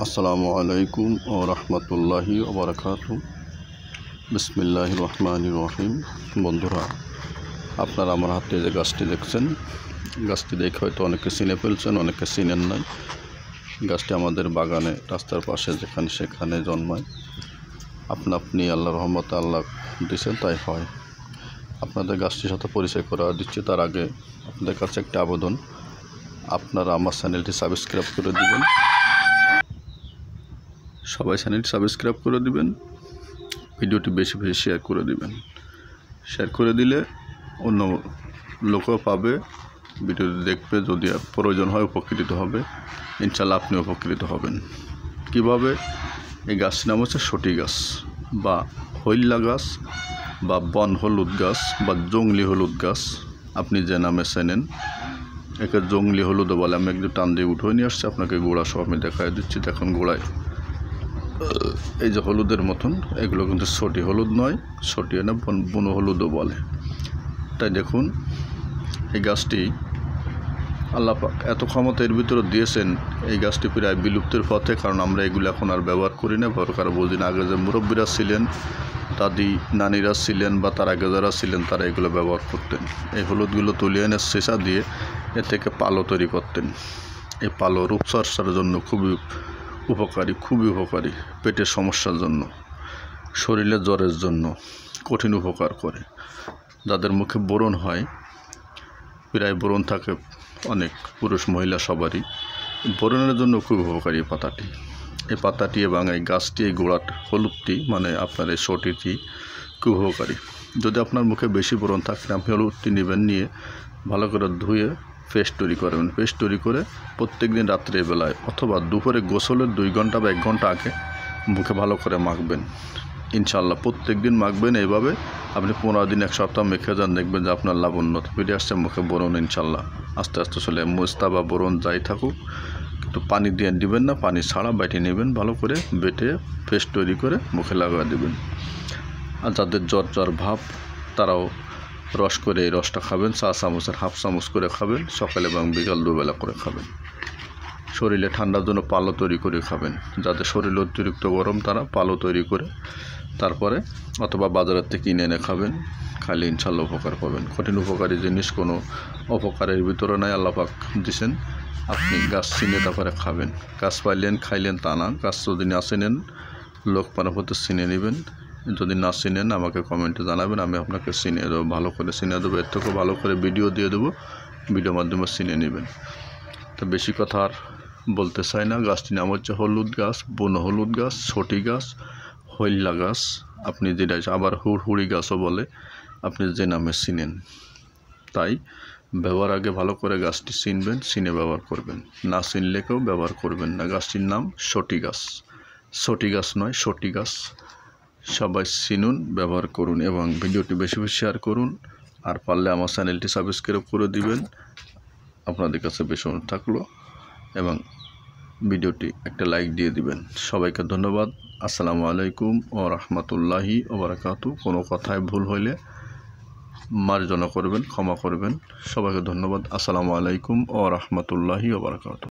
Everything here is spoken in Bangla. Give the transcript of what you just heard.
আসসালামু আলাইকুম ও রহমতুল্লাহি ওয়া বারাকাতুহু। বিসমিল্লাহির রহমানির রহিম। বন্ধুরা, আপনারা আমার হাতে যে গাছটি দেখছেন, গাছটি দেখে হয়তো অনেকে চিনে ফেলছেন, অনেকে চিনেন নাই। গাছটি আমাদের বাগানে রাস্তার পাশে যেখানে সেখানে জন্মায়। আপনি আল্লাহর রহমতে আল্লাহ দিয়েছেন, তাই হয়। আপনাদের গাছটির সাথে পরিচয় করা দিচ্ছি, তার আগে আপনাদের কাছে একটা আবেদন, আপনারা আমার চ্যানেলটি সাবস্ক্রাইব করে দিবেন। সবাই চ্যানেলটি সাবস্ক্রাইব করে দিবেন, ভিডিওটি বেশি বেশি শেয়ার করে দিবেন। শেয়ার করে দিলে অন্য লোকও পাবে, ভিডিওটি দেখবে, যদি প্রয়োজন হয় উপকৃত হবে। ইনশাল্লাহ আপনি উপকৃত হবেন। কিভাবে? এই গাছটির নাম হচ্ছে সটি গাছ বা হৈল্লা গাছ বা বন হলুদ গাছ বা জংলি হলুদ গাছ, আপনি যে নামে চেনেন। একে জংলি হলুদও বলে। আমি একটু টান দিয়ে উঠে নিয়ে আসছি, আপনাকে গোড়া সহ আমি দেখাই দিচ্ছি। দেখুন গোড়ায় এই যে হলুদের মতন, এগুলো কিন্তু সটি হলুদ নয়, সটি না বুনো হলুদও বলে। তাই দেখুন, এই গাছটি আল্লাহ পাক এত ক্ষমতা এর ভিতরে দিয়েছেন। এই গাছটি প্রায় বিলুপ্তির পথে, কারণ আমরা এগুলো এখন আর ব্যবহার করি না, কারণ বুঝি না। আগে যে মুরব্বীরা ছিলেন, দাদি নানিরা ছিলেন বা তার আগে যারা ছিলেন, তারা এগুলো ব্যবহার করতেন। এই হলুদগুলো তুলে এনে সেচা দিয়ে এ থেকে পালো তৈরি করতেন। এই পালো রূপচর্চার জন্য খুবই উপকারী। পেটের সমস্যার জন্য, শরীরের জ্বরের জন্য কঠিন উপকার করে। যাদের মুখে ব্রণ হয়, প্রায় ব্রণ থাকে অনেক পুরুষ মহিলা সবারই, ব্রণের জন্য খুব উপকারী এই পাতাটি এবং এই গাছটি, এই গোড়াট হলুদটি, মানে আপনার এই সটিটি খুব উপকারী। যদি আপনার মুখে বেশি ব্রণ থাকে, আপনি হলুদটি নেবেন, নিয়ে ভালো করে ধুয়ে পেস্ট তৈরি করবেন। পেস্ট তৈরি করে প্রত্যেক দিন রাত্রেবেলায় অথবা দুপুরে গোসলের 2 ঘন্টা বা 1 ঘন্টা আগে মুখে ভালো করে মাখবেন। ইনশাল্লাহ প্রত্যেক দিন মাখবেন। এইভাবে আপনি 15 দিন 1 সপ্তাহ মেখে যান, দেখবেন যে আপনার লাবণ্য ফিরে আসছে মুখে। ব্রণ ইনশাল্লাহ আস্তে আস্তে চলে, মুস্তা বা ব্রণ যাই থাকুক, কিন্তু পানি দিয়ে দিবেন না, পানি ছাড়া বেটে নেবেন, ভালো করে বেটে পেস্ট তৈরি করে মুখে লাগিয়ে দেবেন। আর যাদের জ্বর ভাব, তারাও রস করে এই রসটা খাবেন। 4 চামচের 1/2 চামচ করে খাবেন, সকালে এবং বিকাল 2 বেলা করে খাবেন। শরীরে ঠান্ডার জন্য পালো তৈরি করে খাবেন। যাদের শরীর অতিরিক্ত গরম, তারা পালো তৈরি করে তারপরে অথবা বাজারের থেকে কিনে এনে খাবেন। খাইলে ইনশাল্লাহ উপকার পাবেন। কঠিন উপকারী জিনিস কোনো অপকারের ভিতরে নাই, আল্লাহ পাক দিয়েছেন। আপনি গাছ চিনে তারপরে খাবেন। গাছ পাইলেন খাইলেন তা না, গাছ যদি না চিনেন, লোক পারাপথে চিনে নেবেন। যদি না চিনেন, আমাকে কমেন্টে জানাবেন, আমি আপনাকে চিনিয়ে দেবো, ভালো করে চিনিয়ে দেবো। এর থেকে ভালো করে ভিডিও দিয়ে দেবো, ভিডিওর মাধ্যমে চিনে নেবেন। তো বেশি কথা আর বলতে চাই না। গাছটির নাম হচ্ছে হলুদ গাছ, বুনো হলুদ গাছ, সটি গাছ, হৈল্লা গাছ, আপনি যেটা আবার হুড়হুড়ি গাছও বলে, আপনি যে নামে চিনেন। তাই ব্যবহার আগে ভালো করে গাছটি চিনবেন, চিনে ব্যবহার করবেন। না চিনলে কেউ ব্যবহার করবেন না। গাছটির নাম সটি গাছ, সটি গাছ নয়, সটি গাছ। সবাই চিনুন, ব্যবহার করুন এবং ভিডিওটি বেশি বেশি শেয়ার করুন। আর পারলে আমার চ্যানেলটি সাবস্ক্রাইব করে দিবেন। আপনাদের কাছে বেশি অনুরোধ থাকলো, এবং ভিডিওটি একটা লাইক দিয়ে দিবেন। সবাইকে ধন্যবাদ। আসসালামু আলাইকুম ও রহমতুল্লাহি ওয়া বারাকাতুহু। কোনো কথায় ভুল হইলে মার্জনা করবেন, ক্ষমা করবেন। সবাইকে ধন্যবাদ। আসসালামু আলাইকুম ও রহমতুল্লাহি ওয়া বারাকাতুহু।